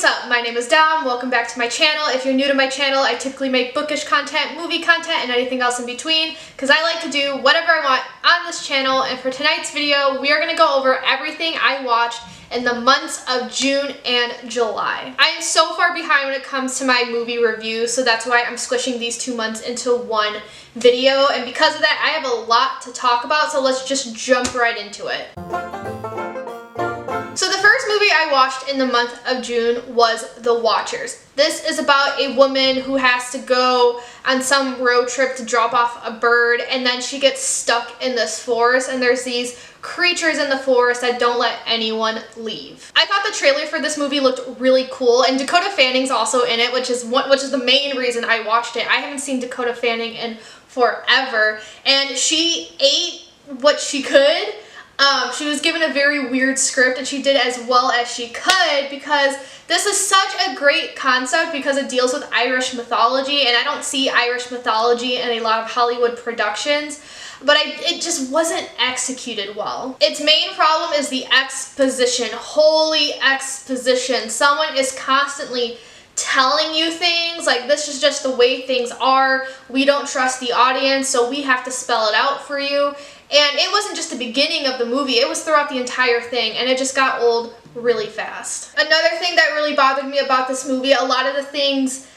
what's up? My name is Dom. Welcome back to my channel. If you're new to my channel, I typically make bookish content, movie content, and anything else in between because I like to do whatever I want on this channel. And for tonight's video, we are going to go over everything I watched in the months of June and July. I am so far behind when it comes to my movie reviews, so that's why I'm squishing these 2 months into one video. And because of that, I have a lot to talk about, so let's just jump right into it. So the first movie I watched in the month of June was The Watchers. This is about a woman who has to go on some road trip to drop off a bird, and then she gets stuck in this forest, and there's these creatures in the forest that don't let anyone leave. I thought the trailer for this movie looked really cool, and Dakota Fanning's also in it, which is the main reason I watched it. I haven't seen Dakota Fanning in forever, and she ate what she could. She was given a very weird script and she did as well as she could because this is such a great concept because it deals with Irish mythology, and I don't see Irish mythology in a lot of Hollywood productions, but it just wasn't executed well. Its main problem is the exposition. Holy exposition. Someone is constantly telling you things like this is just the way things are. We don't trust the audience, so we have to spell it out for you. And it wasn't just the beginning of the movie, it was throughout the entire thing, and it just got old really fast. Another thing that really bothered me about this movie, a lot of the things,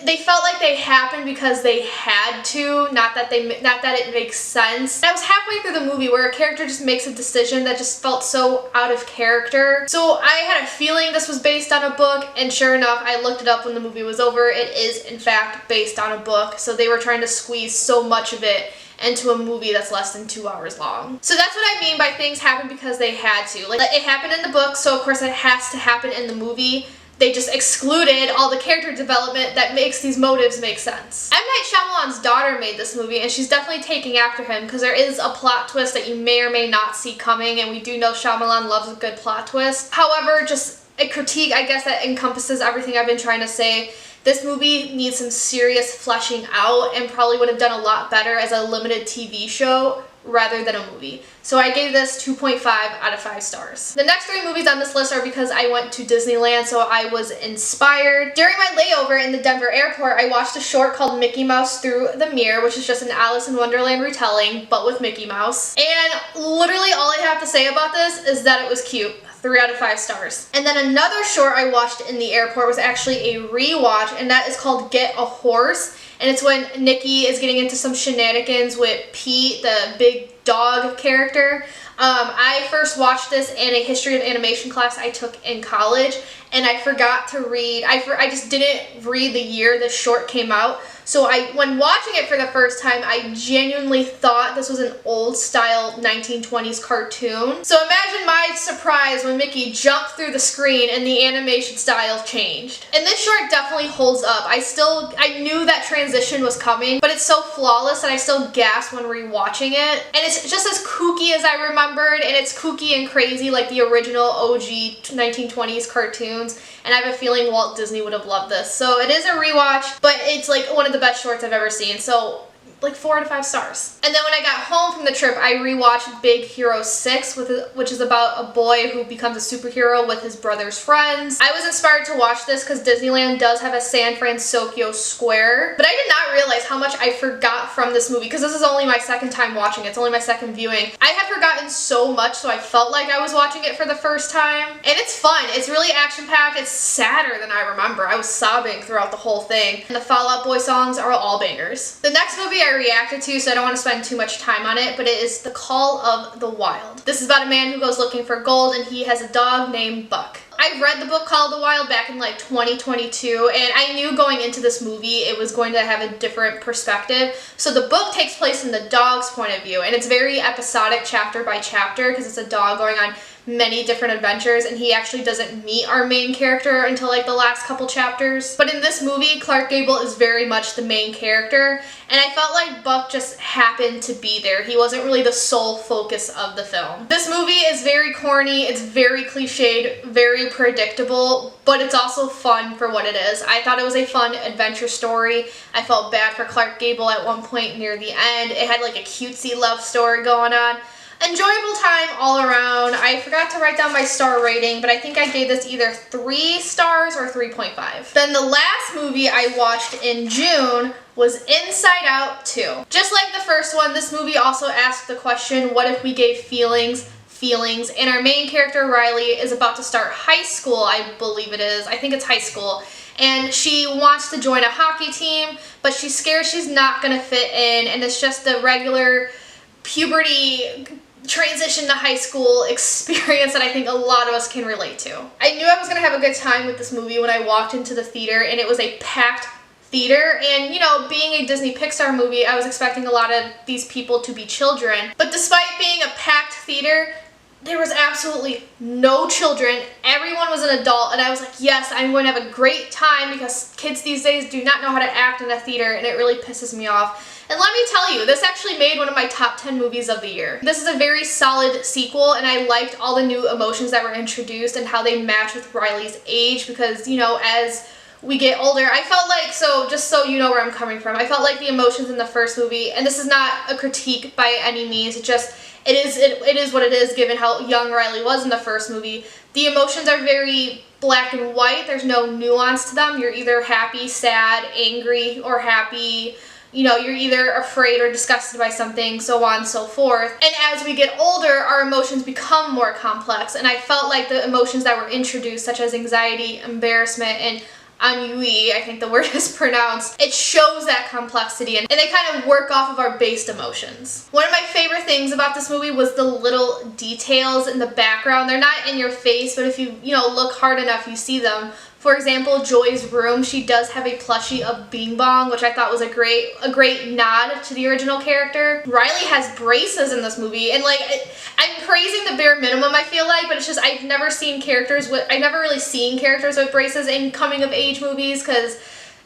they felt like they happened because they had to, not that it makes sense. I was halfway through the movie where a character just makes a decision that just felt so out of character. So I had a feeling this was based on a book, and sure enough, I looked it up when the movie was over. It is, in fact, based on a book, so they were trying to squeeze so much of it into a movie that's less than 2 hours long. So that's what I mean by things happen because they had to. Like, it happened in the book, so of course it has to happen in the movie. They just excluded all the character development that makes these motives make sense. M. Night Shyamalan's daughter made this movie, and she's definitely taking after him because there is a plot twist that you may or may not see coming, and we do know Shyamalan loves a good plot twist. However, just a critique, I guess, that encompasses everything I've been trying to say. This movie needs some serious fleshing out and probably would have done a lot better as a limited TV show rather than a movie. So I gave this 2.5 out of 5 stars. The next 3 movies on this list are because I went to Disneyland, so I was inspired. During my layover in the Denver airport, I watched a short called Mickey Mouse Through the Mirror, which is just an Alice in Wonderland retelling, but with Mickey Mouse. And literally all I have to say about this is that it was cute. 3 out of 5 stars. And then another short I watched in the airport was actually a rewatch, and that is called Get a Horse. And it's when Nikki is getting into some shenanigans with Pete, the big dog character. I first watched this in a history of animation class I took in college, and I forgot to read, I just didn't read the year this short came out. So when watching it for the first time, I genuinely thought this was an old style 1920s cartoon. So imagine my surprise when Mickey jumped through the screen and the animation style changed. And this short definitely holds up. I knew that transition was coming, but it's so flawless that I still gasp when rewatching it. And it's just as kooky as I remembered, and it's kooky and crazy like the original OG 1920s cartoons. And I have a feeling Walt Disney would have loved this. So it is a rewatch, but it's like one of the best shorts I've ever seen. So like 4 out of 5 stars. And then when I got home from the trip, I rewatched Big Hero 6, which is about a boy who becomes a superhero with his brother's friends. I was inspired to watch this because Disneyland does have a San Francisco Square, but I did not realize how much I forgot from this movie because this is only my second time watching it. It's only my second viewing. I had forgotten so much, so I felt like I was watching it for the first time. And it's fun. It's really action-packed. It's sadder than I remember. I was sobbing throughout the whole thing. And the Fall Out Boy songs are all bangers. The next movie I reacted to, so I don't want to spend too much time on it, but it is The Call of the Wild. This is about a man who goes looking for gold, and he has a dog named Buck. I read the book Call of the Wild back in like 2022, and I knew going into this movie it was going to have a different perspective. So the book takes place in the dog's point of view, and it's very episodic chapter by chapter because it's a dog going on many different adventures, and he actually doesn't meet our main character until like the last couple chapters. But in this movie, Clark Gable is very much the main character, and I felt like Buck just happened to be there. He wasn't really the sole focus of the film. This movie is very corny, it's very cliched, very predictable, but it's also fun for what it is. I thought it was a fun adventure story. I felt bad for Clark Gable at one point near the end. It had like a cutesy love story going on. Enjoyable time all around. I forgot to write down my star rating, but I think I gave this either 3 stars or 3.5. Then the last movie I watched in June was Inside Out 2. Just like the first one, this movie also asked the question, what if we gave feelings, and our main character, Riley, is about to start high school, I believe it is. I think it's high school. And she wants to join a hockey team, but she's scared she's not gonna fit in, and it's just the regular puberty transition to high school experience that I think a lot of us can relate to. I knew I was gonna have a good time with this movie when I walked into the theater, and it was a packed theater, and you know, being a Disney Pixar movie, I was expecting a lot of these people to be children. But despite being a packed theater, there was absolutely no children. Everyone was an adult, and I was like, yes, I'm going to have a great time, because kids these days do not know how to act in a theater, and it really pisses me off. And let me tell you, this actually made one of my top 10 movies of the year. This is a very solid sequel, and I liked all the new emotions that were introduced and how they match with Riley's age, because, you know, as we get older, I felt like, so just so you know where I'm coming from, I felt like the emotions in the first movie, and this is not a critique by any means, it is what it is given how young Riley was in the first movie. The emotions are very black and white, there's no nuance to them. You're either happy, sad, angry, or happy. You know, you're either afraid or disgusted by something, so on and so forth. And as we get older, our emotions become more complex, and I felt like the emotions that were introduced, such as anxiety, embarrassment, and ennui, I think the word is pronounced, it shows that complexity, and they kind of work off of our based emotions. One of my favorite things about this movie was the little details in the background. They're not in your face, but if you look hard enough, you see them. For example, Joy's room, she does have a plushie of Bing Bong, which I thought was a great nod to the original character. Riley has braces in this movie, and like, I'm praising the bare minimum, I feel like, but it's just, I've never really seen characters with braces in coming of age movies, because,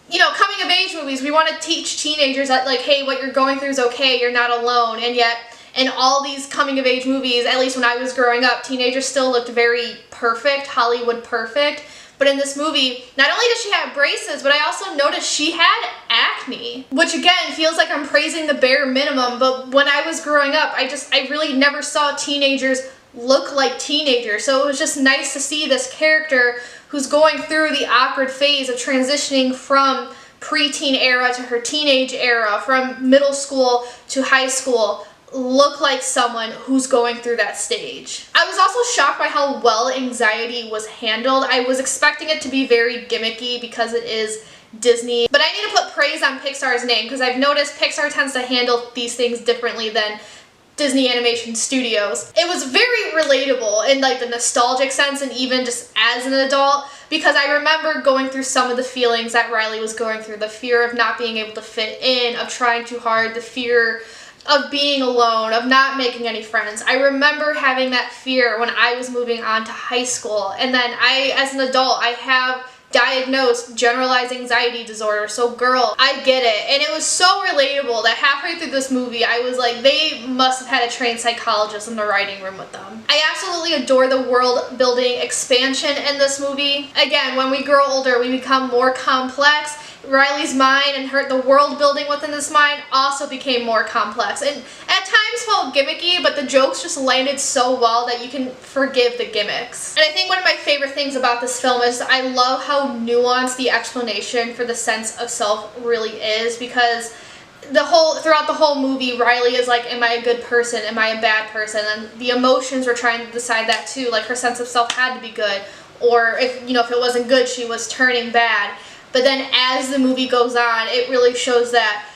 you know, coming of age movies, we want to teach teenagers that, like, hey, what you're going through is okay, you're not alone, and yet, in all these coming of age movies, at least when I was growing up, teenagers still looked very perfect, Hollywood perfect. But in this movie, not only does she have braces, but I also noticed she had acne, which again feels like I'm praising the bare minimum, but when I was growing up, I really never saw teenagers look like teenagers. So it was just nice to see this character who's going through the awkward phase of transitioning from preteen era to her teenage era, from middle school to high school, look like someone who's going through that stage. I was also shocked by how well anxiety was handled. I was expecting it to be very gimmicky because it is Disney, but I need to put praise on Pixar's name, because I've noticed Pixar tends to handle these things differently than Disney Animation Studios. It was very relatable in like the nostalgic sense, and even just as an adult, because I remember going through some of the feelings that Riley was going through. The fear of not being able to fit in, of trying too hard, the fear of being alone, of not making any friends. I remember having that fear when I was moving on to high school, and then as an adult, I have diagnosed generalized anxiety disorder, so girl, I get it. And it was so relatable that halfway through this movie, I was like, they must have had a trained psychologist in the writing room with them. I absolutely adore the world building expansion in this movie. Again, when we grow older, we become more complex. Riley's mind and the world building within this mind also became more complex, and at times felt gimmicky, but the jokes just landed so well that you can forgive the gimmicks. And I think one of my favorite things about this film is I love how nuanced the explanation for the sense of self really is, because throughout the whole movie, Riley is like, am I a good person? Am I a bad person? And the emotions were trying to decide that too. Like, her sense of self had to be good, or if it wasn't good, she was turning bad. But then as the movie goes on, it really shows that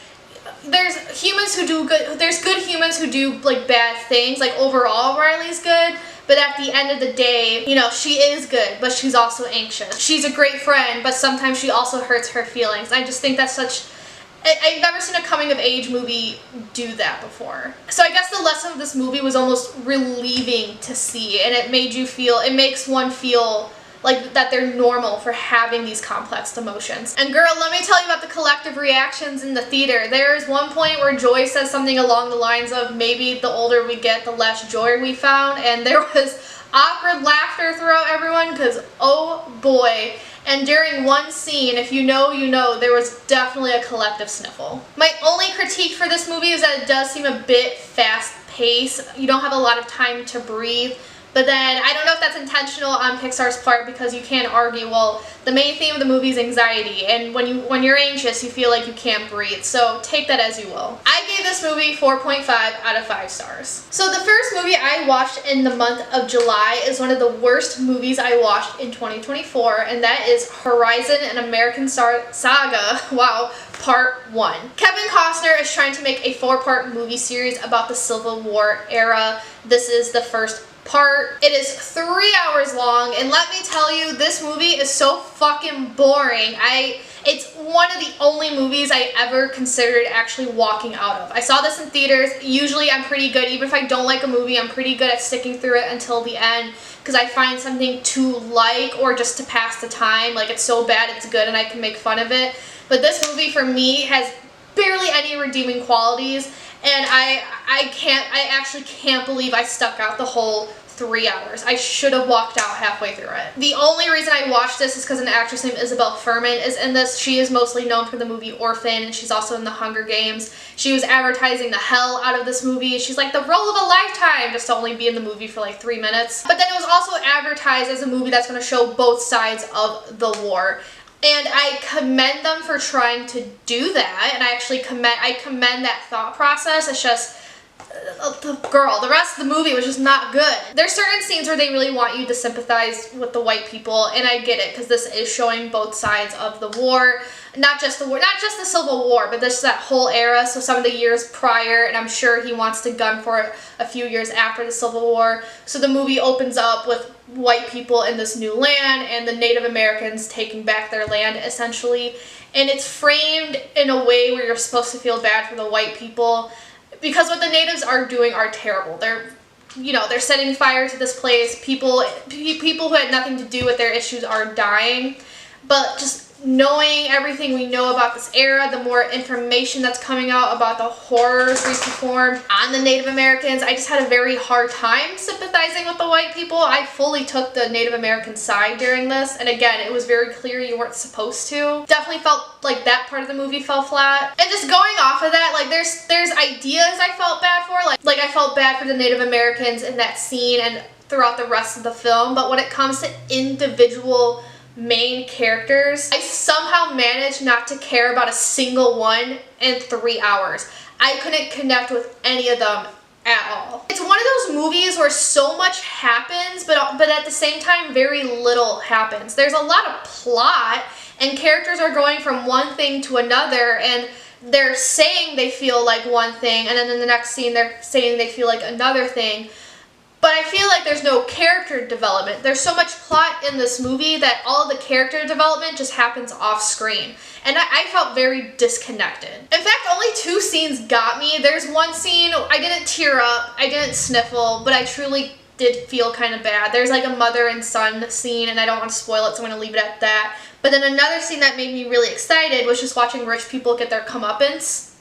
there's humans who do good, there's good humans who do like bad things. Like, overall, Riley's good, but at the end of the day, she is good, but she's also anxious. She's a great friend, but sometimes she also hurts her feelings. I just think that's I've never seen a coming of age movie do that before. So I guess the lesson of this movie was almost relieving to see, and it makes one feel like that they're normal for having these complex emotions. And girl, let me tell you about the collective reactions in the theater. There's one point where Joy says something along the lines of, maybe the older we get, the less joy we found, and there was awkward laughter throughout everyone, because oh boy. And during one scene, if you know, there was definitely a collective sniffle. My only critique for this movie is that it does seem a bit fast-paced. pace. You don't have a lot of time to breathe. But then, I don't know if that's intentional on Pixar's part, because you can't argue, well, the main theme of the movie is anxiety, and when you're anxious, you feel like you can't breathe. So take that as you will. I gave this movie 4.5 out of 5 stars. So the first movie I watched in the month of July is one of the worst movies I watched in 2024, and that is Horizon: An American Saga, wow, Part 1. Kevin Costner is trying to make a 4-part movie series about the Civil War era. This is the first part. It is 3 hours long, and let me tell you, this movie is so fucking boring. It's one of the only movies I ever considered actually walking out of. I saw this in theaters. Usually I'm pretty good, even if I don't like a movie, I'm pretty good at sticking through it until the end, because I find something to like or just to pass the time. Like, it's so bad it's good and I can make fun of it. But this movie for me has barely any redeeming qualities, and I actually can't believe I stuck out the whole 3 hours. I should have walked out halfway through it. The only reason I watched this is because an actress named Isabelle Fuhrman is in this. She is mostly known for the movie Orphan, and she's also in The Hunger Games. She was advertising the hell out of this movie. She's like the role of a lifetime, just to only be in the movie for like 3 minutes. But then it was also advertised as a movie that's going to show both sides of the war. And I commend them for trying to do that, and I commend that thought process. It's just, the rest of the movie was just not good. There's certain scenes where they really want you to sympathize with the white people, and I get it, because this is showing both sides of the war. Not just the Civil War, but this that whole era, so some of the years prior, and I'm sure he wants to gun for it a few years after the Civil War. So the movie opens up with white people in this new land, and the Native Americans taking back their land, essentially. And it's framed in a way where you're supposed to feel bad for the white people, because what the natives are doing are terrible. They're setting fire to this place. People who had nothing to do with their issues are dying. But just knowing everything we know about this era, the more information that's coming out about the horrors we performed on the Native Americans, I just had a very hard time sympathizing with the white people. I fully took the Native American side during this, and again, it was very clear you weren't supposed to. Definitely felt like that part of the movie fell flat. And just going off of that, like there's ideas I felt bad for, like I felt bad for the Native Americans in that scene and throughout the rest of the film, but when it comes to individual main characters, I somehow managed not to care about a single one in 3 hours. I couldn't connect with any of them at all. It's one of those movies where so much happens, but at the same time, very little happens. There's a lot of plot, and characters are going from one thing to another, and they're saying they feel like one thing, and then in the next scene, they're saying they feel like another thing. But I feel like there's no character development. There's so much plot in this movie that all the character development just happens off screen. And I felt very disconnected. In fact, only 2 scenes got me. There's one scene, I didn't tear up, I didn't sniffle, but I truly did feel kind of bad. There's like a mother and son scene, and I don't want to spoil it, so I'm going to leave it at that. But then another scene that made me really excited was just watching rich people get their comeuppance.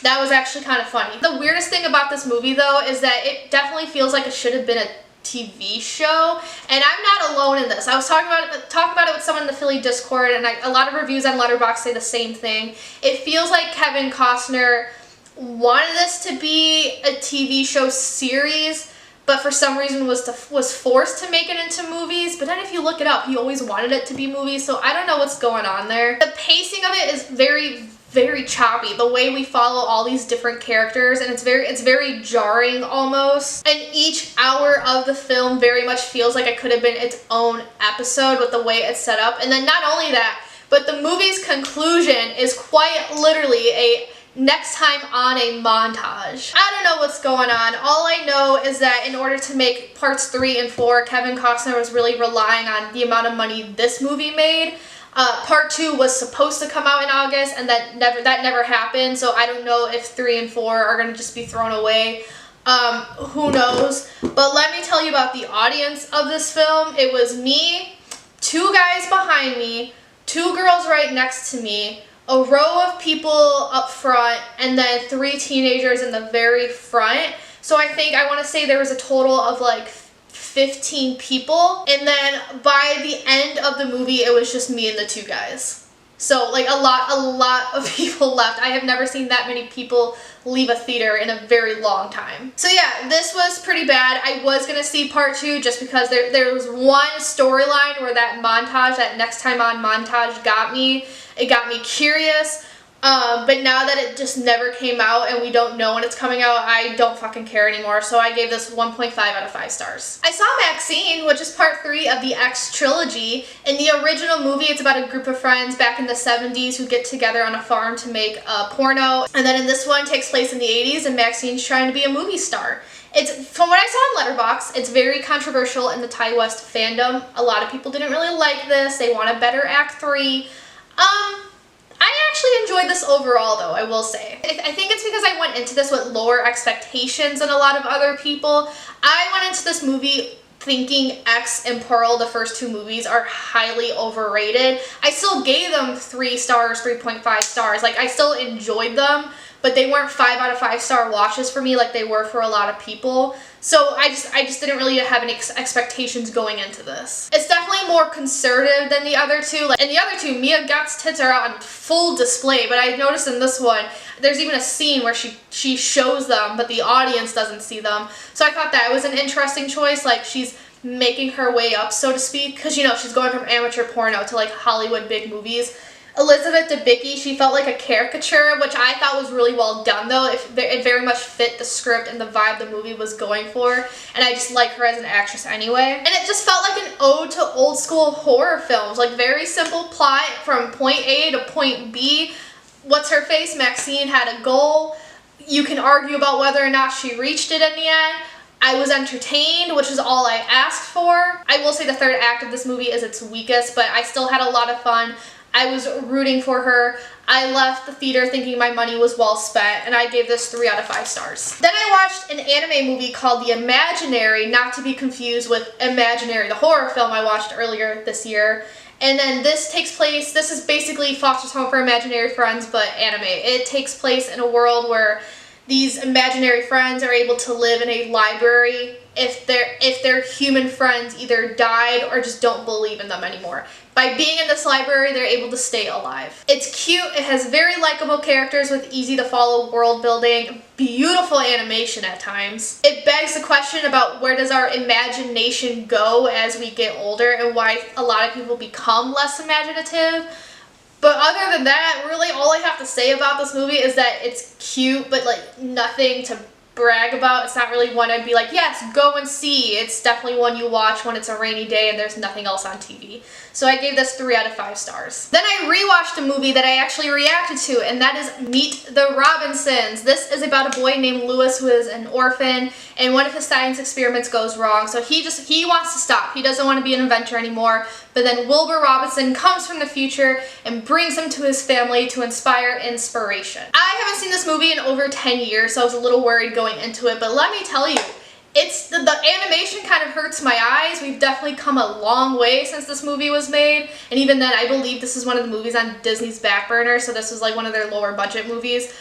That was actually kind of funny. The weirdest thing about this movie, though, is that it definitely feels like it should have been a TV show, and I'm not alone in this. I was talking about it with someone in the Philly Discord, and a lot of reviews on Letterboxd say the same thing. It feels like Kevin Costner wanted this to be a TV show series, but for some reason was forced to make it into movies. But then if you look it up, he always wanted it to be movies, so I don't know what's going on there. The pacing of it is very choppy, the way we follow all these different characters, and it's very jarring almost. And each hour of the film very much feels like it could have been its own episode with the way it's set up. And then not only that, but the movie's conclusion is quite literally a next time on a montage. I don't know what's going on. All I know is that in order to make parts 3 and 4, Kevin Costner was really relying on the amount of money this movie made. Part 2 was supposed to come out in August, and that never happened, so I don't know if 3 and 4 are going to just be thrown away. Who knows? But let me tell you about the audience of this film. It was me, 2 guys behind me, 2 girls right next to me, a row of people up front, and then 3 teenagers in the very front. So I want to say there was a total of like 15 people, and then by the end of the movie, it was just me and the 2 guys. So like a lot of people left. I have never seen that many people leave a theater in a very long time. So yeah, this was pretty bad. I was gonna see part 2 just because there was one storyline where that montage, that Next Time On montage got me. It got me curious. But now that it just never came out and we don't know when it's coming out, I don't fucking care anymore. So I gave this 1.5 out of 5 stars. I saw Maxine, which is part 3 of the X trilogy. In the original movie, it's about a group of friends back in the 70s who get together on a farm to make a porno. And then in this one, it takes place in the 80s and Maxine's trying to be a movie star. It's, from what I saw in Letterboxd, it's very controversial in the Ti West fandom. A lot of people didn't really like this. They want a better Act 3. I actually enjoyed this overall though, I will say. I think it's because I went into this with lower expectations than a lot of other people. I went into this movie thinking X and Pearl, the first 2 movies, are highly overrated. I still gave them 3 stars, 3.5 stars. Like, I still enjoyed them, but they weren't 5 out of 5 star watches for me like they were for a lot of people. So I just didn't really have any expectations going into this. It's definitely more conservative than the other 2. Like in the other 2, Mia Goth's tits are on full display, but I noticed in this one, there's even a scene where she shows them, but the audience doesn't see them. So I thought that was an interesting choice. Like, she's making her way up, so to speak, because, you know, she's going from amateur porno to like Hollywood big movies. Elizabeth Debicki, she felt like a caricature, which I thought was really well done though. It very much fit the script and the vibe the movie was going for, and I just like her as an actress anyway. And it just felt like an ode to old school horror films, like very simple plot from point A to point B. What's her face? Maxine had a goal. You can argue about whether or not she reached it in the end. I was entertained, which is all I asked for. I will say the third act of this movie is its weakest, but I still had a lot of fun. I was rooting for her. I left the theater thinking my money was well spent, and I gave this 3 out of 5 stars. Then I watched an anime movie called The Imaginary, not to be confused with Imaginary, the horror film I watched earlier this year. And then this takes place, this is basically Foster's Home for Imaginary Friends, but anime. It takes place in a world where these imaginary friends are able to live in a library if their human friends either died or just don't believe in them anymore. By being in this library, they're able to stay alive. It's cute, it has very likable characters with easy to follow world building, beautiful animation at times. It begs the question about where does our imagination go as we get older and why a lot of people become less imaginative. But other than that, really all I have to say about this movie is that it's cute, but like nothing to brag about. It's not really one I'd be like, yes, go and see. It's definitely one you watch when it's a rainy day and there's nothing else on TV. So I gave this 3 out of 5 stars. Then I rewatched a movie that I actually reacted to, and that is Meet the Robinsons. This is about a boy named Lewis who is an orphan, and one of his science experiments goes wrong. So he wants to stop. He doesn't want to be an inventor anymore. But then Wilbur Robinson comes from the future and brings him to his family to inspire inspiration. I haven't seen this movie in over 10 years, so I was a little worried going into it. But let me tell you, it's the animation kind of hurts my eyes. We've definitely come a long way since this movie was made. And even then, I believe this is one of the movies on Disney's back burner, so this was like one of their lower budget movies.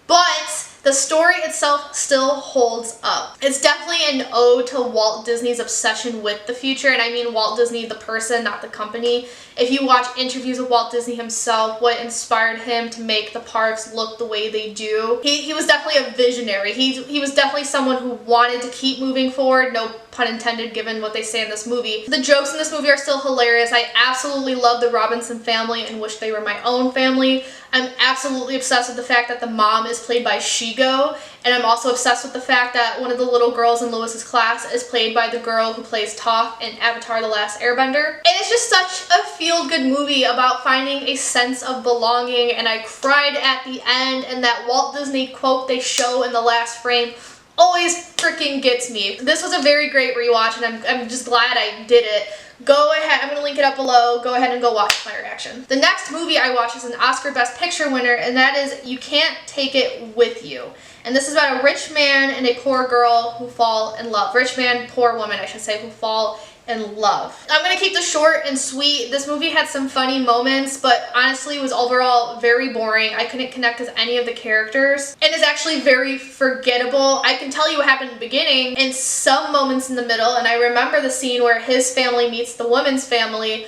But the story itself still holds up. It's definitely an ode to Walt Disney's obsession with the future, and I mean Walt Disney the person, not the company. If you watch interviews with Walt Disney himself, what inspired him to make the parks look the way they do, he was definitely a visionary. He was definitely someone who wanted to keep moving forward, no pun intended given what they say in this movie. The jokes in this movie are still hilarious. I absolutely love the Robinson family and wish they were my own family. I'm absolutely obsessed with the fact that the mom is played by Shigo, and I'm also obsessed with the fact that one of the little girls in Lewis's class is played by the girl who plays Toph in Avatar: The Last Airbender. And it's just such a feel-good movie about finding a sense of belonging, and I cried at the end, and that Walt Disney quote they show in the last frame always freaking gets me. This was a very great rewatch, and I'm just glad I did it. Go ahead, I'm going to link it up below. Go ahead and go watch my reaction. The next movie I watched is an Oscar Best Picture winner, and that is You Can't Take It With You. And this is about a rich man and a poor girl who fall in love. Rich man, poor woman, I should say, who fall in love. I'm going to keep this short and sweet. This movie had some funny moments, but honestly was overall very boring. I couldn't connect with any of the characters, and is actually very forgettable. I can tell you what happened in the beginning and some moments in the middle, and I remember the scene where his family meets the woman's family.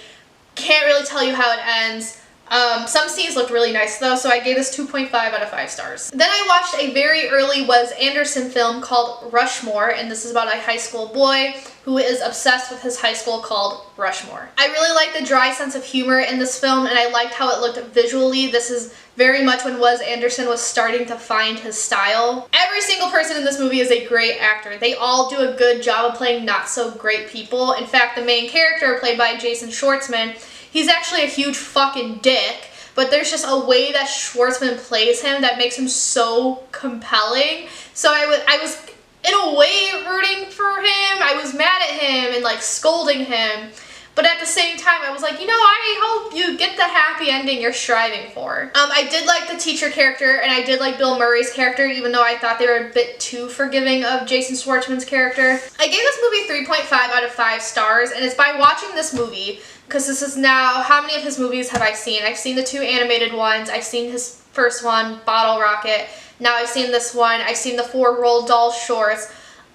Can't really tell you how it ends, Some scenes looked really nice though, so I gave this 2.5 out of 5 stars. Then I watched a very early Wes Anderson film called Rushmore, and this is about a high school boy who is obsessed with his high school called Rushmore. I really liked the dry sense of humor in this film, and I liked how it looked visually. This is very much when Wes Anderson was starting to find his style. Every single person in this movie is a great actor. They all do a good job of playing not so great people. In fact, the main character, played by Jason Schwartzman, he's actually a huge fucking dick, but there's just a way that Schwartzman plays him that makes him so compelling. So I was in a way rooting for him. I was mad at him and like scolding him. But at the same time, I was like, you know, I hope you get the happy ending you're striving for. I did like the teacher character, and I did like Bill Murray's character, even though I thought they were a bit too forgiving of Jason Schwartzman's character. I gave this movie 3.5 out of 5 stars, and it's by watching this movie, because this is now, how many of his movies have I seen? I've seen the 2 animated ones, I've seen his first one, Bottle Rocket, now I've seen this one, I've seen the 4 Roald Dahl shorts.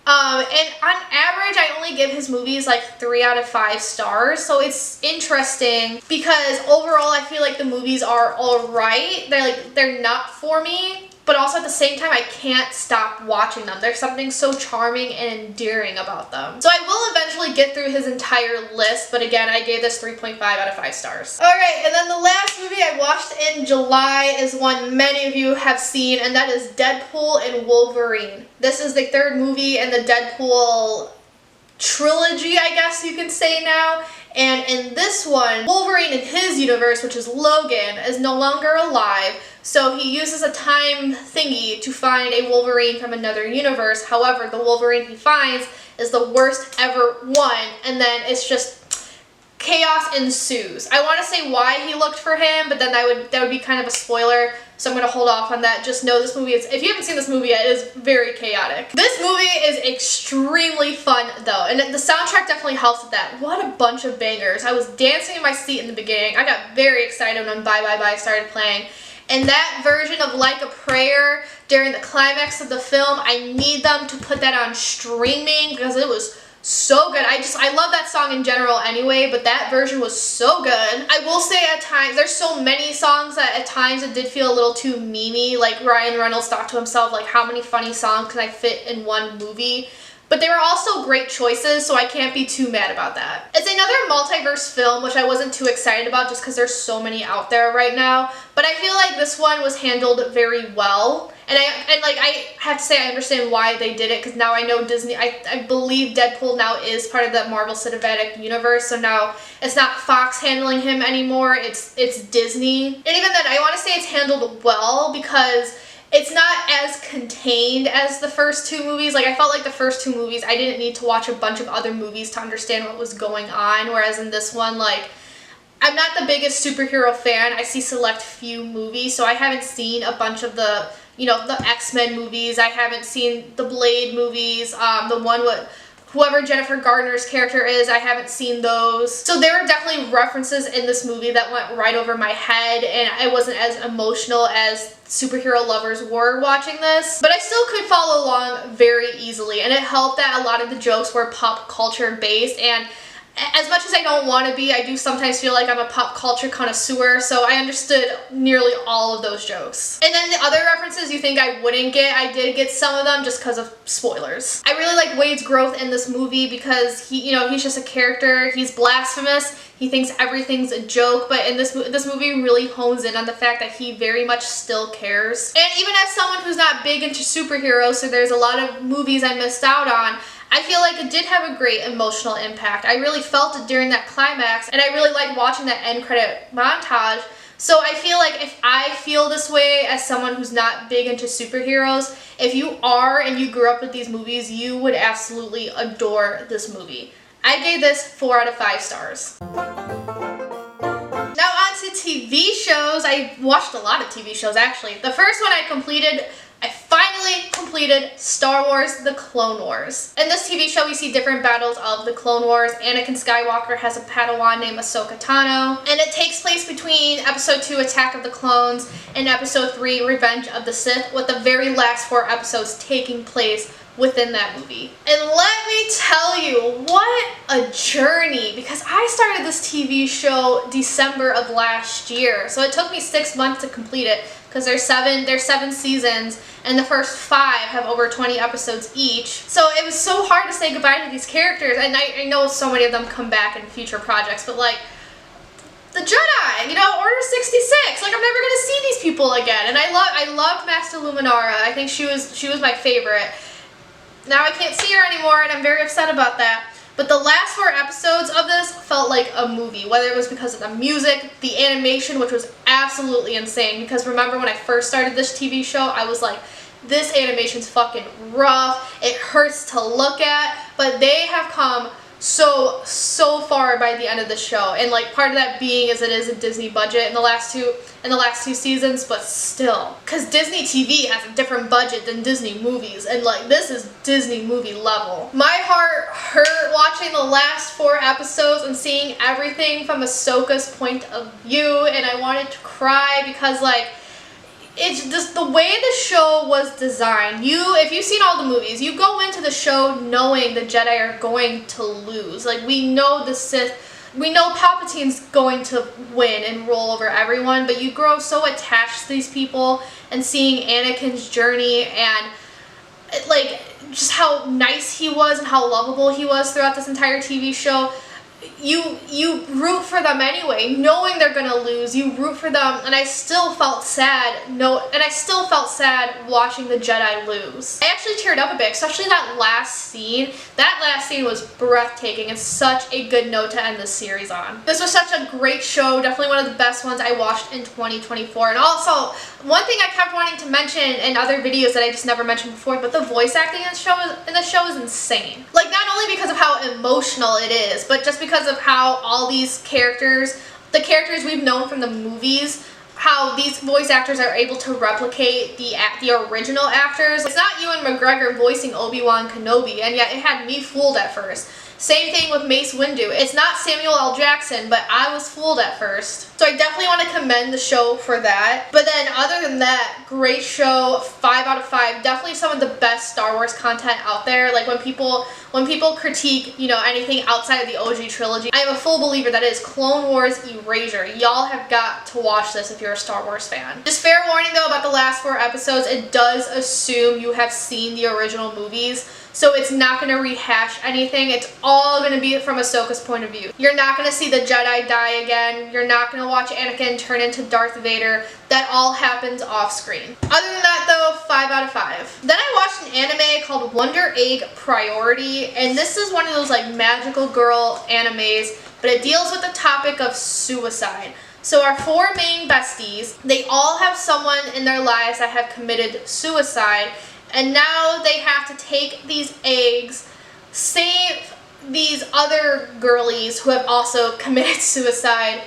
And on average, I only give his movies like 3 out of 5 stars, so it's interesting because overall I feel like the movies are alright. They're not for me, but also at the same time I can't stop watching them. There's something so charming and endearing about them. So I will eventually get through his entire list, but again, I gave this 3.5 out of 5 stars. Alright, and then the last movie I watched in July is one many of you have seen, and that is Deadpool and Wolverine. This is the 3rd movie in the Deadpool trilogy, I guess you can say now. And in this one, Wolverine in his universe, which is Logan, is no longer alive, so he uses a time thingy to find a Wolverine from another universe. However, the Wolverine he finds is the worst ever one, and then it's just chaos ensues. I want to say why he looked for him, but then that would be kind of a spoiler, so I'm going to hold off on that. Just know this movie is, if you haven't seen this movie yet, it is very chaotic. This movie is extremely fun though, and the soundtrack definitely helps with that. What a bunch of bangers. I was dancing in my seat in the beginning. I got very excited when Bye Bye Bye started playing. And that version of Like a Prayer during the climax of the film, I need them to put that on streaming because it was so good. I love that song in general anyway, but that version was so good. I will say at times, there's so many songs that at times it did feel a little too memey. Like Ryan Reynolds thought to himself, like, how many funny songs can I fit in one movie? But they were also great choices, so I can't be too mad about that. It's another multiverse film, which I wasn't too excited about just because there's so many out there right now. But I feel like this one was handled very well. And I have to say I understand why they did it, because now I know Disney, I believe Deadpool now is part of the Marvel Cinematic Universe, so now it's not Fox handling him anymore, it's Disney. And even then, I want to say it's handled well because it's not as contained as the first 2 movies. Like, I felt like the first 2 movies, I didn't need to watch a bunch of other movies to understand what was going on, whereas in this one, like, I'm not the biggest superhero fan. I see select few movies, so I haven't seen a bunch of the, you know, the X-Men movies. I haven't seen the Blade movies, the one with whoever Jennifer Gardner's character is, I haven't seen those. So there were definitely references in this movie that went right over my head, and I wasn't as emotional as superhero lovers were watching this. But I still could follow along very easily, and it helped that a lot of the jokes were pop culture based, and as much as I don't want to be, I do sometimes feel like I'm a pop culture connoisseur, so I understood nearly all of those jokes. And then the other references you think I wouldn't get, I did get some of them just because of spoilers. I really like Wade's growth in this movie because he's just a character. He's blasphemous. He thinks everything's a joke, but in this movie really hones in on the fact that he very much still cares. And even as someone who's not big into superheroes, so there's a lot of movies I missed out on, I feel like it did have a great emotional impact. I really felt it during that climax, and I really liked watching that end credit montage. So I feel like if I feel this way as someone who's not big into superheroes, if you are and you grew up with these movies, you would absolutely adore this movie. I gave this 4 out of 5 stars. Now on to TV shows. I watched a lot of TV shows actually. The first one I finally completed Star Wars The Clone Wars. In this TV show, we see different battles of the Clone Wars. Anakin Skywalker has a Padawan named Ahsoka Tano, and it takes place between Episode 2, Attack of the Clones, and Episode 3, Revenge of the Sith, with the very last 4 episodes taking place within that movie. And let me tell you, what a journey, because I started this TV show December of last year. So it took me 6 months to complete it, because there's seven seasons, and the first 5 have over 20 episodes each. So it was so hard to say goodbye to these characters, and I know so many of them come back in future projects, but like, the Jedi, you know, Order 66, like I'm never gonna see these people again. And I loved Master Luminara. I think she was my favorite. Now I can't see her anymore, and I'm very upset about that. But the last 4 episodes of this felt like a movie, whether it was because of the music, the animation, which was absolutely insane. Because remember when I first started this TV show, I was like, this animation's fucking rough. It hurts to look at, but they have come so far by the end of the show, and like part of that being is it is a Disney budget in the last two seasons, but still, because Disney TV has a different budget than Disney movies, and like this is Disney movie level. My heart hurt watching the last 4 episodes and seeing everything from Ahsoka's point of view, and I wanted to cry because like, it's just the way the show was designed. If you've seen all the movies, you go into the show knowing the Jedi are going to lose. Like, we know the Sith, we know Palpatine's going to win and roll over everyone, but you grow so attached to these people, and seeing Anakin's journey and like just how nice he was and how lovable he was throughout this entire TV show. You root for them anyway, knowing they're gonna lose. You root for them, and I still felt sad. I still felt sad watching the Jedi lose. I actually teared up a bit, especially that last scene. That last scene was breathtaking and such a good note to end this series on. This was such a great show, definitely one of the best ones I watched in 2024. And also, one thing I kept wanting to mention in other videos that I just never mentioned before, but the voice acting in the show is insane. Like, not only because of how emotional it is, but just because of how all these characters, the characters we've known from the movies, how these voice actors are able to replicate the original actors. It's not Ewan McGregor voicing Obi-Wan Kenobi, and yet it had me fooled at first. Same thing with Mace Windu. It's not Samuel L. Jackson, but I was fooled at first. So I definitely want to commend the show for that. But then other than that, great show, 5 out of 5. Definitely some of the best Star Wars content out there. Like when people critique, you know, anything outside of the OG trilogy, I am a full believer that it is Clone Wars erasure. Y'all have got to watch this if you're a Star Wars fan. Just fair warning though about the last 4 episodes, it does assume you have seen the original movies. So it's not going to rehash anything. It's all going to be from Ahsoka's point of view. You're not going to see the Jedi die again. You're not going to watch Anakin turn into Darth Vader. That all happens off screen. Other than that though, 5 out of 5. Then I watched an anime called Wonder Egg Priority, and this is one of those like magical girl animes, but it deals with the topic of suicide. So our 4 main besties, they all have someone in their lives that have committed suicide, and now they have to take these eggs, save these other girlies who have also committed suicide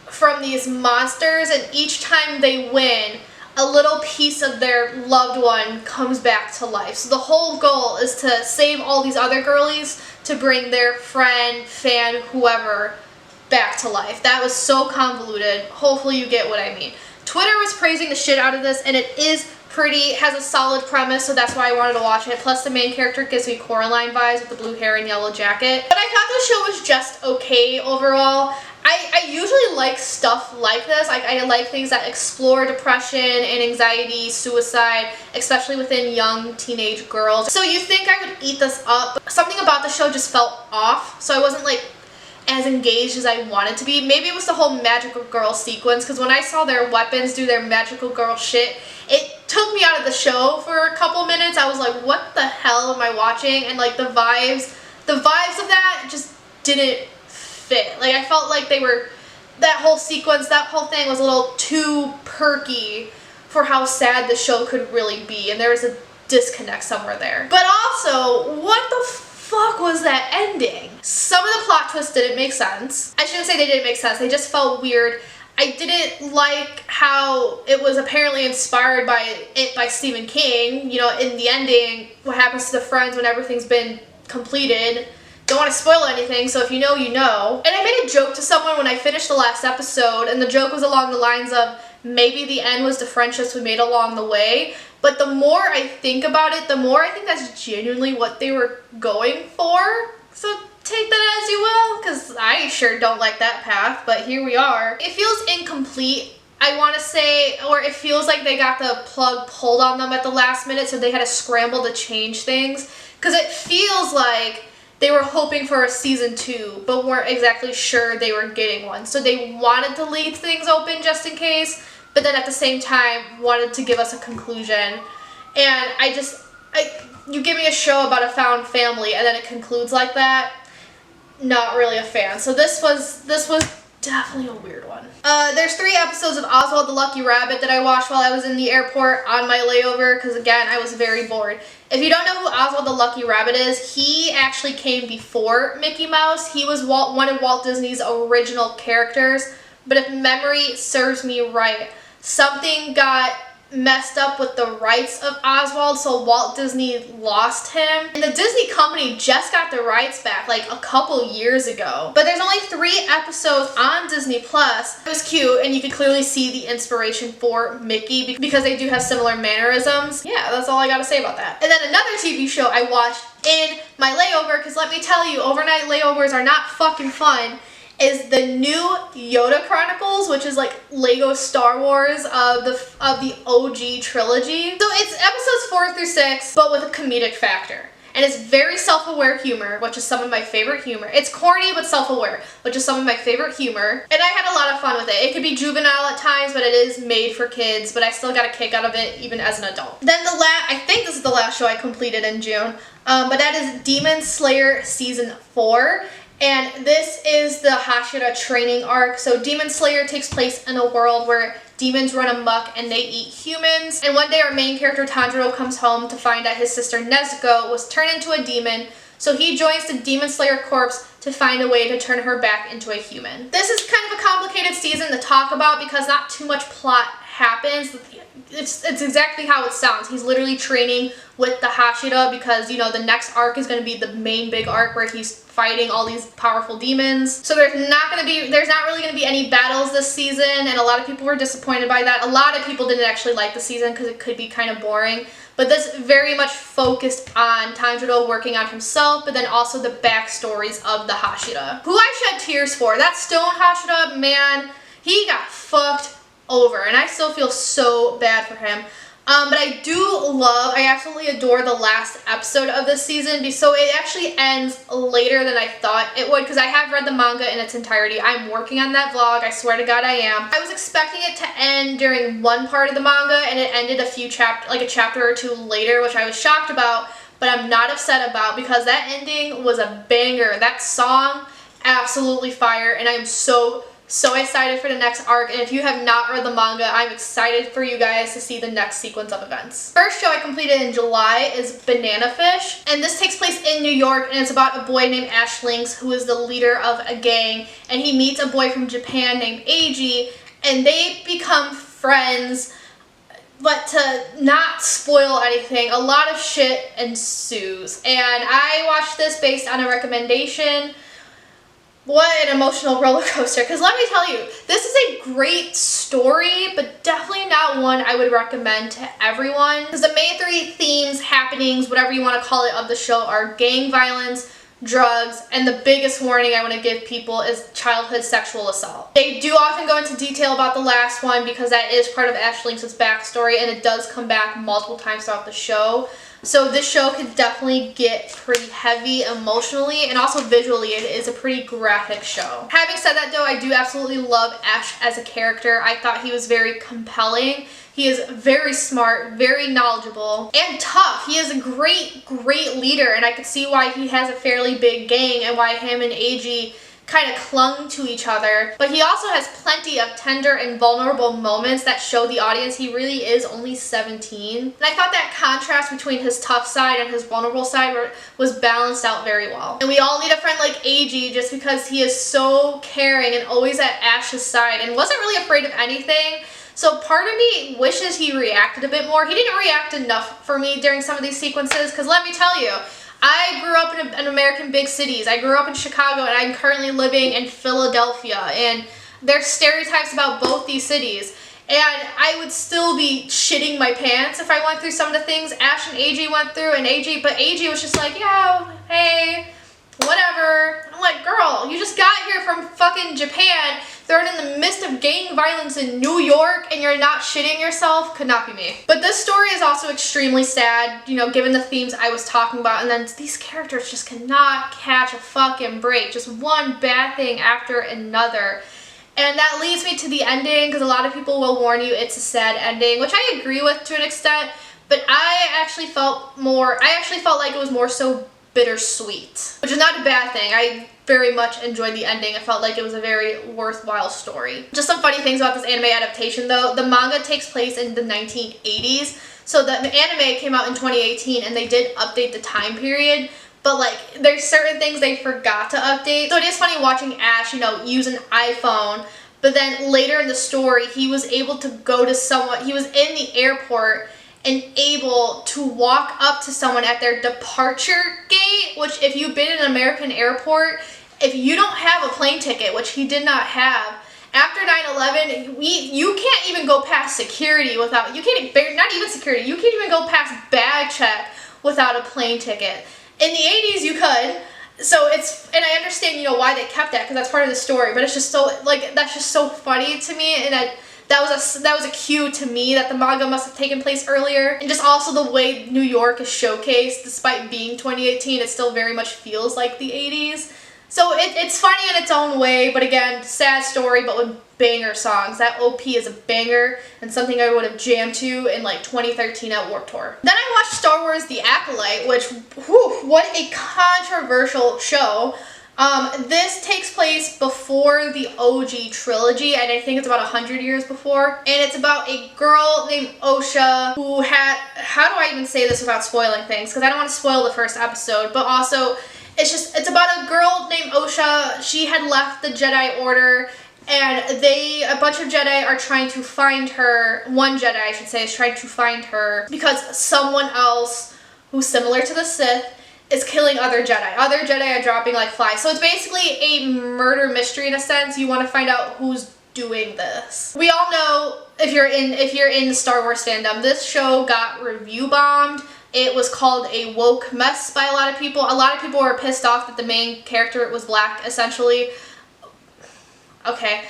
from these monsters, and each time they win, a little piece of their loved one comes back to life. So the whole goal is to save all these other girlies to bring their friend, fan, whoever back to life. That was so convoluted. Hopefully you get what I mean. Twitter was praising the shit out of this, and it is pretty, has a solid premise, so that's why I wanted to watch it. Plus the main character gives me Coraline vibes with the blue hair and yellow jacket. But I thought the show was just okay overall. I usually like stuff like this. I like things that explore depression and anxiety, suicide, especially within young teenage girls. So you think I would eat this up. Something about the show just felt off, so I wasn't like as engaged as I wanted to be. Maybe it was the whole magical girl sequence, because when I saw their weapons do their magical girl shit, it took me out of the show for a couple minutes. I was like, what the hell am I watching? And like the vibes of that just didn't fit. Like I felt like that whole sequence, that whole thing was a little too perky for how sad the show could really be, and there was a disconnect somewhere there. But also, what the fuck was that ending? Some of the plot twists didn't make sense. I shouldn't say they didn't make sense, they just felt weird. I didn't like how it was apparently inspired by Stephen King. You know, in the ending, what happens to the friends when everything's been completed. Don't want to spoil anything, so if you know, you know. And I made a joke to someone when I finished the last episode, and the joke was along the lines of, maybe the end was the friendships we made along the way. But the more I think about it, the more I think that's genuinely what they were going for. So take that as you will, because I sure don't like that path, but here we are. It feels incomplete, I want to say, or it feels like they got the plug pulled on them at the last minute, so they had to scramble to change things. Because it feels like they were hoping for a season 2, but weren't exactly sure they were getting one. So they wanted to leave things open just in case, but then at the same time wanted to give us a conclusion. And you give me a show about a found family and then it concludes like that, not really a fan. So this was definitely a weird one. There's 3 episodes of Oswald the Lucky Rabbit that I watched while I was in the airport on my layover, because again, I was very bored. If you don't know who Oswald the Lucky Rabbit is, he actually came before Mickey Mouse. He was one of Walt Disney's original characters, but if memory serves me right, something got messed up with the rights of Oswald, so Walt Disney lost him. And the Disney company just got the rights back like a couple years ago. But there's only 3 episodes on Disney Plus. It was cute, and you could clearly see the inspiration for Mickey because they do have similar mannerisms. Yeah, that's all I gotta say about that. And then another TV show I watched in my layover, because let me tell you, overnight layovers are not fucking fun, is the new Yoda Chronicles, which is like Lego Star Wars of the OG trilogy. So it's episodes 4 through 6, but with a comedic factor. And it's very self-aware humor, which is some of my favorite humor. It's corny but self-aware, which is some of my favorite humor. And I had a lot of fun with it. It could be juvenile at times, but it is made for kids, but I still got a kick out of it even as an adult. Then I think this is the last show I completed in June, but that is Demon Slayer Season 4. And this is the Hashira training arc. So Demon Slayer takes place in a world where demons run amok and they eat humans. And one day our main character Tanjiro comes home to find that his sister Nezuko was turned into a demon. So he joins the Demon Slayer Corps to find a way to turn her back into a human. This is kind of a complicated season to talk about because not too much plot happens. It's exactly how it sounds. He's literally training with the Hashira because, you know, the next arc is going to be the main big arc where he's fighting all these powerful demons. So there's not really going to be any battles this season, and a lot of people were disappointed by that. A lot of people didn't actually like the season because it could be kind of boring. But this very much focused on Tanjiro working on himself, but then also the backstories of the Hashira, who I shed tears for. That Stone Hashira, man, he got fucked over, and I still feel so bad for him. But I absolutely adore the last episode of this season, so it actually ends later than I thought it would, because I have read the manga in its entirety. I'm working on that vlog, I swear to God I am. I was expecting it to end during one part of the manga, and it ended a chapter or 2 later, which I was shocked about, but I'm not upset about, because that ending was a banger. That song, absolutely fire, and I am so excited for the next arc. And if you have not read the manga, I'm excited for you guys to see the next sequence of events. First show I completed in July is Banana Fish, and this takes place in New York, and it's about a boy named Ash Lynx who is the leader of a gang, and he meets a boy from Japan named Eiji, and they become friends. But to not spoil anything, a lot of shit ensues, and I watched this based on a recommendation. What an emotional roller coaster, because let me tell you, this is a great story, but definitely not one I would recommend to everyone. Because the main 3 themes, happenings, whatever you want to call it, of the show are gang violence, drugs, and the biggest warning I want to give people is childhood sexual assault. They do often go into detail about the last one because that is part of Ash Lynx's backstory, and it does come back multiple times throughout the show. So this show could definitely get pretty heavy emotionally, and also visually it is a pretty graphic show. Having said that though, I do absolutely love Ash as a character. I thought he was very compelling. He is very smart, very knowledgeable, and tough. He is a great leader, and I could see why he has a fairly big gang and why him and Eiji kind of clung to each other. But he also has plenty of tender and vulnerable moments that show the audience he really is only 17. And I thought that contrast between his tough side and his vulnerable side was balanced out very well. And we all need a friend like Eiji just because he is so caring and always at Ash's side and wasn't really afraid of anything. So part of me wishes he reacted a bit more. He didn't react enough for me during some of these sequences, because let me tell you, I grew up in American big cities. I grew up in Chicago, and I'm currently living in Philadelphia, and there's stereotypes about both these cities. And I would still be shitting my pants if I went through some of the things Ash and AJ went through, and AJ was just like, yeah, hey, whatever. I'm like, girl, you just got here from fucking Japan. They're in the midst of gang violence in New York and you're not shitting yourself. Could not be me. But this story is also extremely sad, you know, given the themes I was talking about. And then these characters just cannot catch a fucking break. Just one bad thing after another. And that leads me to the ending, because a lot of people will warn you it's a sad ending, which I agree with to an extent. But I actually felt like it was more so bittersweet, which is not a bad thing. I very much enjoyed the ending. I felt like it was a very worthwhile story. Just some funny things about this anime adaptation though. The manga takes place in the 1980s, so the anime came out in 2018 and they did update the time period, but like there's certain things they forgot to update. So it is funny watching Ash, you know, use an iPhone, but then later in the story he was able to go to someone, he was in the airport and able to walk up to someone at their departure gate, which if you've been in an American airport, if you don't have a plane ticket, which he did not have, after 9/11, you can't even go past security without, you can't, not even security, you can't even go past bag check without a plane ticket. In the 80s, you could. So it's, and I understand, you know, why they kept that, because that's part of the story, but it's just so, like, that's just so funny to me, and that was a cue to me that the manga must have taken place earlier. And just also the way New York is showcased, despite being 2018, it still very much feels like the 80s. So it's funny in its own way, but again, sad story, but with banger songs. That OP is a banger, and something I would have jammed to in like 2013 at Warped Tour. Then I watched Star Wars The Acolyte, which, whew, what a controversial show. This takes place before the OG trilogy, and I think it's about 100 years before. And it's about a girl named Osha who had, how do I even say this without spoiling things? Because I don't want to spoil the first episode, but also it's about a girl named Osha. She had left the Jedi Order, and a bunch of Jedi are trying to find her. One Jedi, I should say, is trying to find her because someone else who's similar to the Sith is killing other Jedi. Other Jedi are dropping like flies. So it's basically a murder mystery in a sense. You want to find out who's doing this. We all know, if you're in the Star Wars fandom, this show got review bombed. It was called a woke mess by a lot of people. A lot of people were pissed off that the main character was black, essentially. Okay.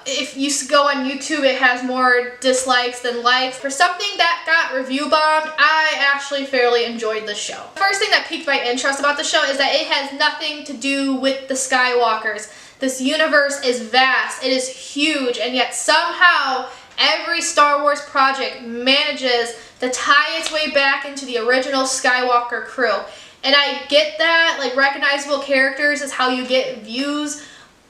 If you go on YouTube, it has more dislikes than likes. For something that got review bombed, I actually fairly enjoyed the show. The first thing that piqued my interest about the show is that it has nothing to do with the Skywalkers. This universe is vast, it is huge, and yet somehow every Star Wars project manages to tie its way back into the original Skywalker crew. And I get that, like, recognizable characters is how you get views.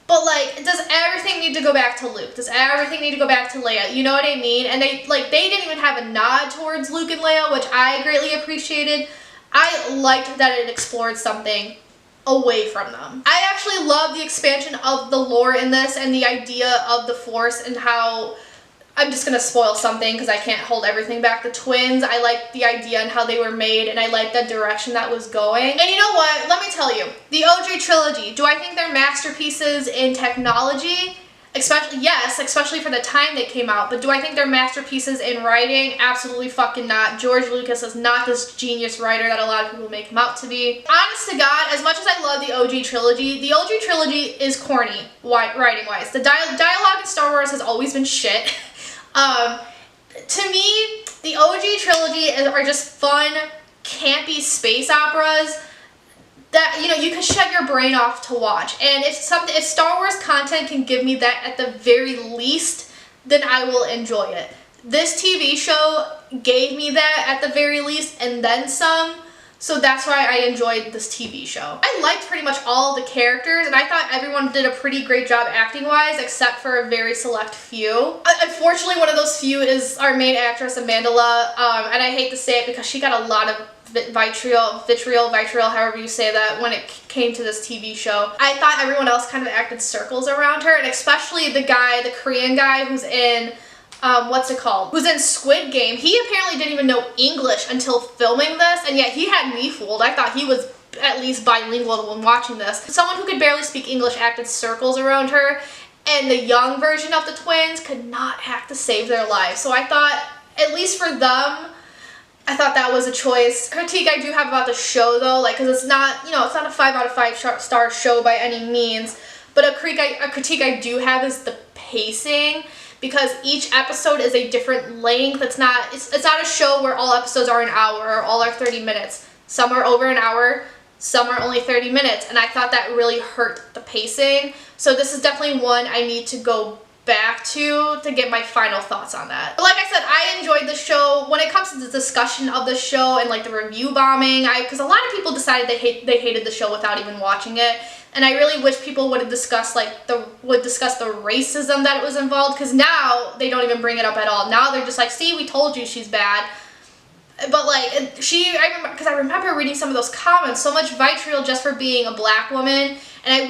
But, like, does everything need to go back to Luke? Does everything need to go back to Leia? You know what I mean? And they didn't even have a nod towards Luke and Leia, which I greatly appreciated. I liked that it explored something away from them. I actually love the expansion of the lore in this and the idea of the Force and how, I'm just gonna spoil something because I can't hold everything back. The twins, I like the idea and how they were made, and I like the direction that was going. And you know what? Let me tell you, the OG trilogy, do I think they're masterpieces in technology? Especially for the time they came out, but do I think they're masterpieces in writing? Absolutely fucking not. George Lucas is not this genius writer that a lot of people make him out to be. Honest to God, as much as I love the OG trilogy is corny, writing-wise. The dialogue in Star Wars has always been shit. To me, the OG trilogy are just fun, campy space operas that, you know, you can shut your brain off to watch. And if Star Wars content can give me that at the very least, then I will enjoy it. This TV show gave me that at the very least, and then some. So that's why I enjoyed this TV show. I liked pretty much all the characters, and I thought everyone did a pretty great job acting-wise, except for a very select few. Unfortunately, one of those few is our main actress, Amandla, and I hate to say it because she got a lot of vitriol, however you say that, when it came to this TV show. I thought everyone else kind of acted circles around her, and especially the Korean guy who's in who's in Squid Game. He apparently didn't even know English until filming this, and yet he had me fooled. I thought he was at least bilingual when watching this. Someone who could barely speak English acted circles around her, and the young version of the twins could not act to save their lives. So I thought, at least for them, I thought that was a choice. Critique I do have about the show though, like, because it's not, you know, it's not a 5 out of 5 star show by any means, but a critique I do have is the pacing, because each episode is a different length. It's not a show where all episodes are an hour or all are 30 minutes. Some are over an hour, some are only 30 minutes, and I thought that really hurt the pacing. So this is definitely one I need to go back to get my final thoughts on that. But like I said, I enjoyed the show. When it comes to the discussion of the show and like the review bombing, because a lot of people decided they hated the show without even watching it, and I really wish people would have discussed the racism that it was involved, because now they don't even bring it up at all. Now they're just like, see, we told you she's bad. But like, I remember reading some of those comments, so much vitriol just for being a black woman, and I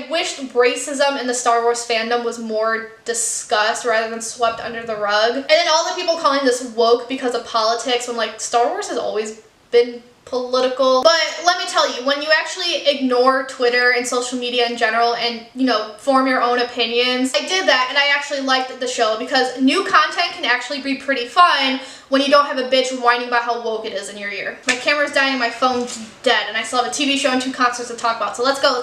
wished racism in the Star Wars fandom was more discussed rather than swept under the rug. And then all the people calling this woke because of politics, when like Star Wars has always been political. But let me tell you, when you actually ignore Twitter and social media in general and, you know, form your own opinions, I did that, and I actually liked the show, because new content can actually be pretty fun when you don't have a bitch whining about how woke it is in your ear. My camera's dying and my phone's dead, and I still have a TV show and 2 concerts to talk about, so let's go.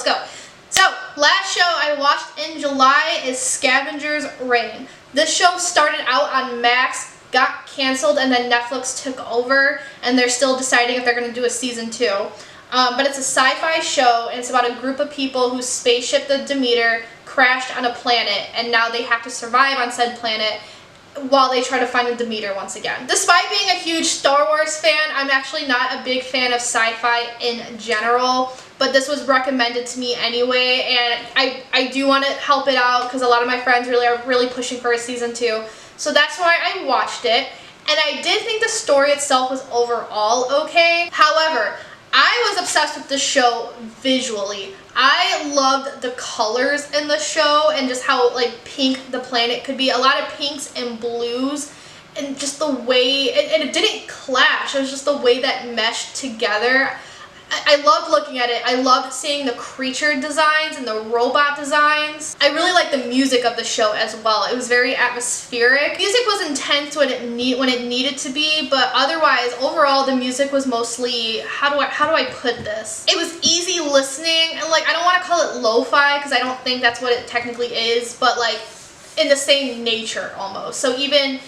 So, last show I watched in July is Scavenger's Reign. This show started out on Max, got canceled, and then Netflix took over, and they're still deciding if they're going to do a season 2. But it's a sci-fi show, and it's about a group of people whose spaceship, the Demeter, crashed on a planet, and now they have to survive on said planet while they try to find the Demeter once again. Despite being a huge Star Wars fan, I'm actually not a big fan of sci-fi in general, but this was recommended to me anyway, and I do want to help it out because a lot of my friends are really pushing for a season 2. So that's why I watched it, and I did think the story itself was overall okay. However, I was obsessed with the show visually. I loved the colors in the show and just how like pink the planet could be. A lot of pinks and blues, and just the way, and it didn't clash. It was just the way that meshed together. I loved looking at it. I loved seeing the creature designs and the robot designs. I really liked the music of the show as well. It was very atmospheric. Music was intense when it needed to be, but otherwise, overall, the music was mostly, how do I put this? It was easy listening, and like, I don't want to call it lo-fi because I don't think that's what it technically is, but like in the same nature almost. So even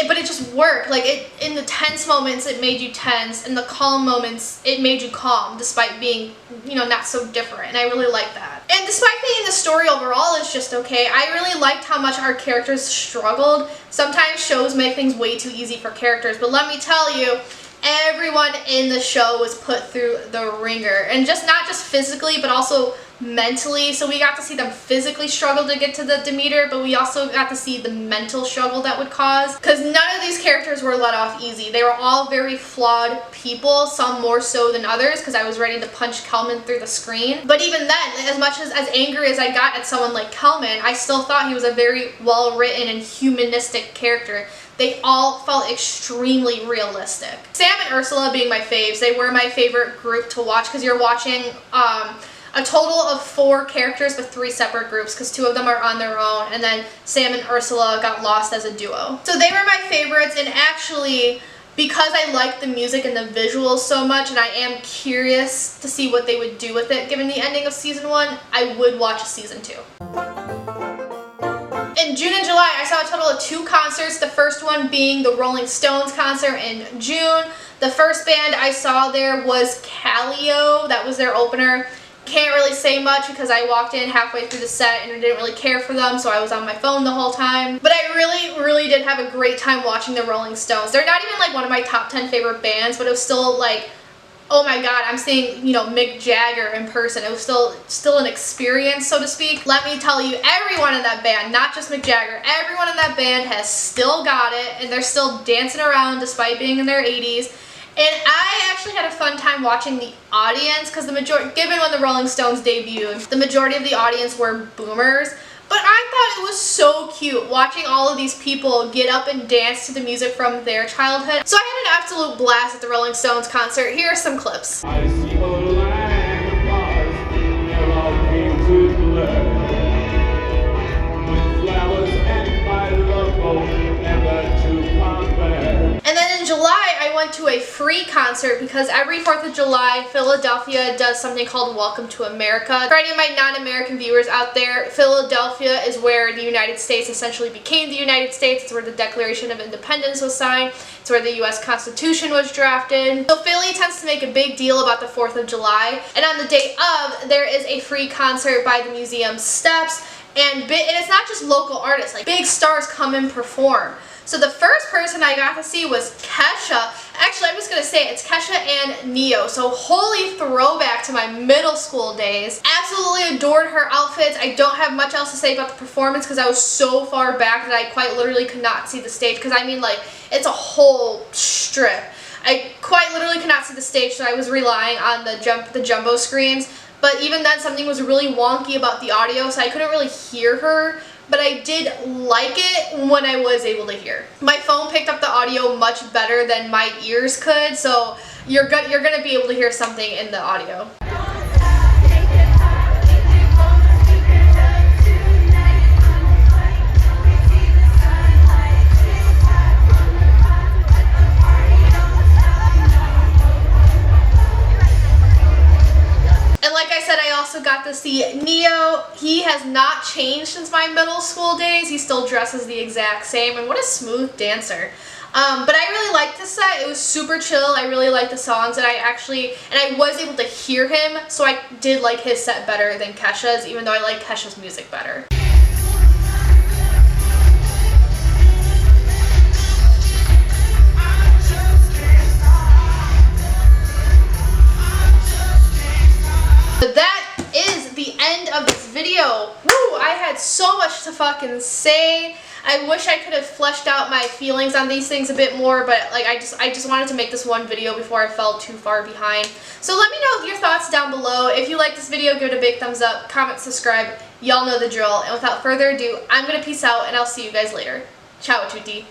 but it just worked. Like, in the tense moments, it made you tense. In the calm moments, it made you calm, despite being, you know, not so different. And I really liked that. And despite thinking the story overall is just okay, I really liked how much our characters struggled. Sometimes shows make things way too easy for characters, but let me tell you, everyone in the show was put through the ringer. And not just physically, but also mentally. So we got to see them physically struggle to get to the Demeter, but we also got to see the mental struggle that would cause, because none of these characters were let off easy. They were all very flawed people, some more so than others, because I was ready to punch Kelman through the screen. But even then, as much as angry as I got at someone like Kelman, I still thought he was a very well written and humanistic character. They all felt extremely realistic. Sam and Ursula being my faves, they were my favorite group to watch, because you're watching a total of 4 characters with 3 separate groups, because 2 of them are on their own, and then Sam and Ursula got lost as a duo. So they were my favorites, and actually, because I like the music and the visuals so much, and I am curious to see what they would do with it given the ending of season 1, I would watch a season 2. In June and July, I saw a total of 2 concerts, the first one being the Rolling Stones concert in June. The first band I saw there was Kaleo. That was their opener. Can't really say much because I walked in halfway through the set and I didn't really care for them, so I was on my phone the whole time. But I really did have a great time watching the Rolling Stones. They're not even like one of my top 10 favorite bands, but it was still like, oh my god, I'm seeing, you know, Mick Jagger in person. It was still an experience, so to speak. Let me tell you, everyone in that band, not just Mick Jagger, everyone in that band has still got it, and they're still dancing around despite being in their 80s. And I actually had a fun time watching the audience, because given when the Rolling Stones debuted, the majority of the audience were boomers. But I thought it was so cute watching all of these people get up and dance to the music from their childhood. So I had an absolute blast at the Rolling Stones concert. Here are some clips. I see a land of Mars, where all came to blur. went to a free concert because every 4th of July, Philadelphia does something called Welcome to America. For any of my non-American viewers out there, Philadelphia is where the United States essentially became the United States. It's where the Declaration of Independence was signed. It's where the U.S. Constitution was drafted. So Philly tends to make a big deal about the 4th of July. And on the day of, there is a free concert by the museum steps. And it's not just local artists, like big stars come and perform. So the first person I got to see was Kesha. Actually, I'm just going to say it's Kesha and Ne-Yo. So holy throwback to my middle school days. Absolutely adored her outfits. I don't have much else to say about the performance because I was so far back that I quite literally could not see the stage. Because I mean, like, it's a whole strip. I quite literally could not see the stage, so I was relying on the jumbo screens. But even then, something was really wonky about the audio, so I couldn't really hear her. But I did like it when I was able to hear. My phone picked up the audio much better than my ears could, so you're gonna be able to hear something in the audio. Got to see Ne-Yo. He has not changed since my middle school days. He still dresses the exact same, and what a smooth dancer. But I really liked this set. It was super chill. I really liked the songs, and I was able to hear him, so I did like his set better than Kesha's, even though I like Kesha's music better. But that is the end of this video. Woo! I had so much to fucking say. I wish I could have fleshed out my feelings on these things a bit more, but like I just wanted to make this one video before I fell too far behind. So let me know your thoughts down below. If you like this video, give it a big thumbs up, comment, subscribe. Y'all know the drill. And without further ado, I'm gonna peace out and I'll see you guys later. Ciao a tutti.